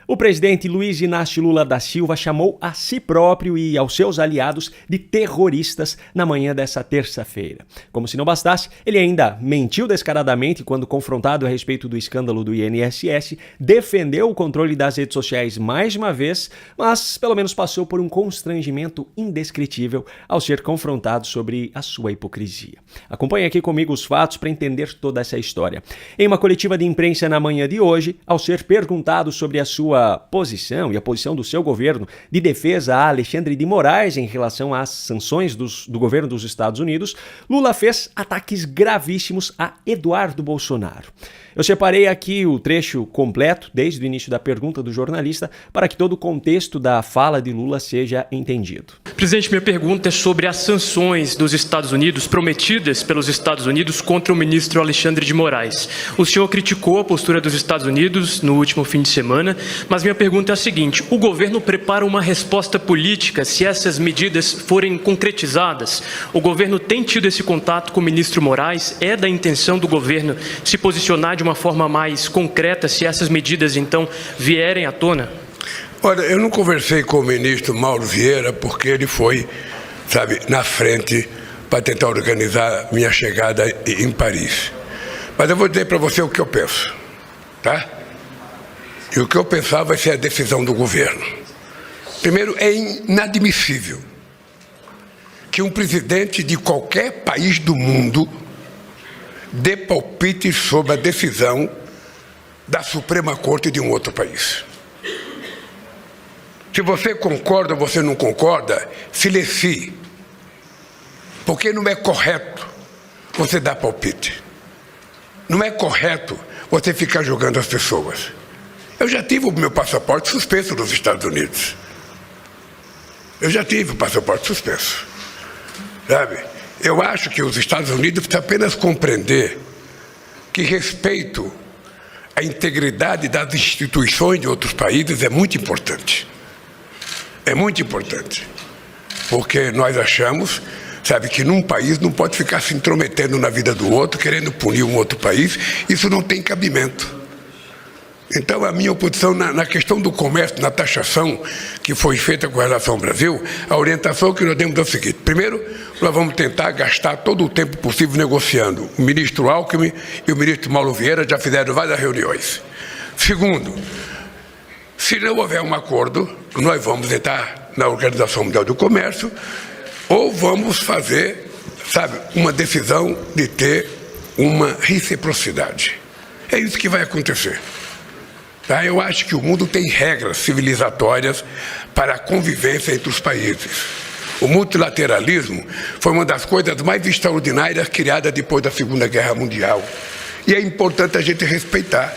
O presidente Luiz Inácio Lula da Silva chamou a si próprio e aos seus aliados de terroristas na manhã dessa terça-feira. Como se não bastasse, ele ainda mentiu descaradamente quando confrontado a respeito do escândalo do INSS, defendeu o controle das redes sociais mais uma vez, mas pelo menos passou por um constrangimento indescritível ao ser confrontado sobre a sua hipocrisia. Acompanhe aqui comigo os fatos para entender toda essa história. Em uma coletiva de imprensa na manhã de hoje, ao ser perguntado sobre a sua posição e a posição do seu governo de defesa a Alexandre de Moraes em relação às sanções do governo dos Estados Unidos, Lula fez ataques gravíssimos a Eduardo Bolsonaro. Eu separei aqui o trecho completo, desde o início da pergunta do jornalista, para que todo o contexto da fala de Lula seja entendido. Presidente, minha pergunta é sobre as sanções dos Estados Unidos, prometidas pelos Estados Unidos contra o ministro Alexandre de Moraes. O senhor criticou a postura dos Estados Unidos no último fim de semana, mas minha pergunta é a seguinte: o governo prepara uma resposta política se essas medidas forem concretizadas? O governo tem tido esse contato com o ministro Moraes? É da intenção do governo se posicionar de uma forma mais concreta se essas medidas, então, vierem à tona? Olha, eu não conversei com o ministro Mauro Vieira porque ele foi, na frente para tentar organizar minha chegada em Paris. Mas eu vou dizer para você o que eu penso, tá? E o que eu pensava vai ser a decisão do governo. Primeiro, é inadmissível que um presidente de qualquer país do mundo dê palpite sobre a decisão da Suprema Corte de um outro país. Se você concorda ou você não concorda, silencie. Porque não é correto você dar palpite. Não é correto você ficar julgando as pessoas. Eu já tive o meu passaporte suspenso nos Estados Unidos. Eu já tive o passaporte suspenso. Eu acho que os Estados Unidos precisam apenas compreender que respeito à integridade das instituições de outros países é muito importante. É muito importante. Porque nós achamos, que num país não pode ficar se intrometendo na vida do outro, querendo punir um outro país. Isso não tem cabimento. Então, a minha oposição na questão do comércio, na taxação que foi feita com relação ao Brasil, a orientação que nós demos é o seguinte: primeiro, nós vamos tentar gastar todo o tempo possível negociando. O ministro Alckmin e o ministro Mauro Vieira já fizeram várias reuniões. Segundo, se não houver um acordo, nós vamos entrar na Organização Mundial do Comércio ou vamos fazer, uma decisão de ter uma reciprocidade. É isso que vai acontecer. Eu acho que o mundo tem regras civilizatórias para a convivência entre os países. O multilateralismo foi uma das coisas mais extraordinárias criadas depois da Segunda Guerra Mundial. E é importante a gente respeitar.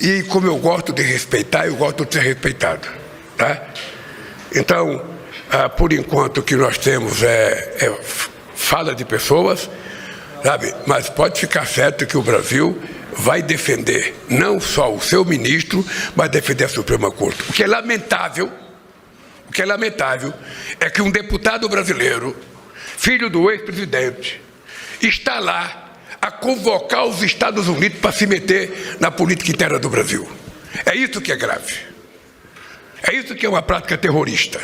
E como eu gosto de respeitar, eu gosto de ser respeitado. Então, por enquanto, o que nós temos é fala de pessoas, mas pode ficar certo que o Brasil vai defender não só o seu ministro, mas defender a Suprema Corte. O que é lamentável é que um deputado brasileiro, filho do ex-presidente, está lá a convocar os Estados Unidos para se meter na política interna do Brasil. É isso que é grave. É isso que é uma prática terrorista.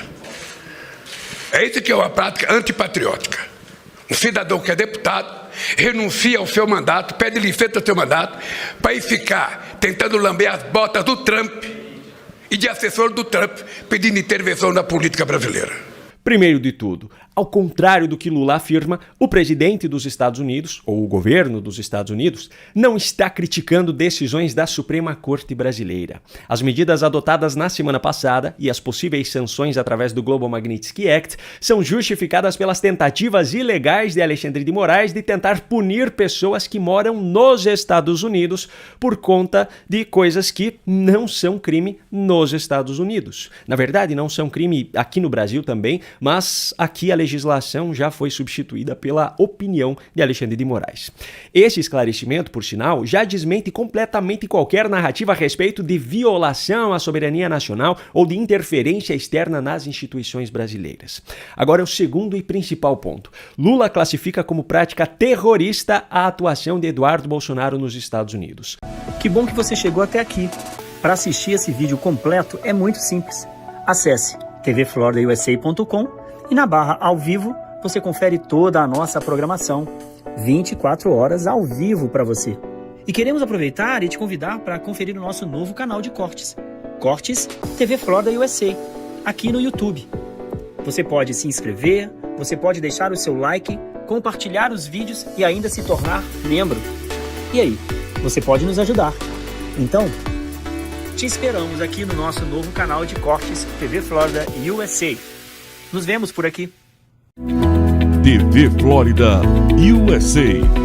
É isso que é uma prática antipatriótica. Um cidadão que é deputado renuncia ao seu mandato, pede licença ao seu mandato, para ir ficar tentando lamber as botas do Trump e de assessor do Trump, pedindo intervenção na política brasileira. Primeiro de tudo, ao contrário do que Lula afirma, o presidente dos Estados Unidos, ou o governo dos Estados Unidos, não está criticando decisões da Suprema Corte brasileira. As medidas adotadas na semana passada e as possíveis sanções através do Global Magnitsky Act são justificadas pelas tentativas ilegais de Alexandre de Moraes de tentar punir pessoas que moram nos Estados Unidos por conta de coisas que não são crime nos Estados Unidos. Na verdade, não são crime aqui no Brasil também, mas aqui a legislação já foi substituída pela opinião de Alexandre de Moraes. Esse esclarecimento, por sinal, já desmente completamente qualquer narrativa a respeito de violação à soberania nacional ou de interferência externa nas instituições brasileiras. Agora, o segundo e principal ponto. Lula classifica como prática terrorista a atuação de Eduardo Bolsonaro nos Estados Unidos. Que bom que você chegou até aqui. Para assistir esse vídeo completo é muito simples. Acesse tvfloridausa.com e na barra ao vivo você confere toda a nossa programação, 24 horas ao vivo para você. E queremos aproveitar e te convidar para conferir o nosso novo canal de cortes, Cortes TV Florida USA, aqui no YouTube. Você pode se inscrever, você pode deixar o seu like, compartilhar os vídeos e ainda se tornar membro. E aí, você pode nos ajudar. Então, te esperamos aqui no nosso novo canal de cortes TV Florida USA. Nos vemos por aqui. TV Florida USA.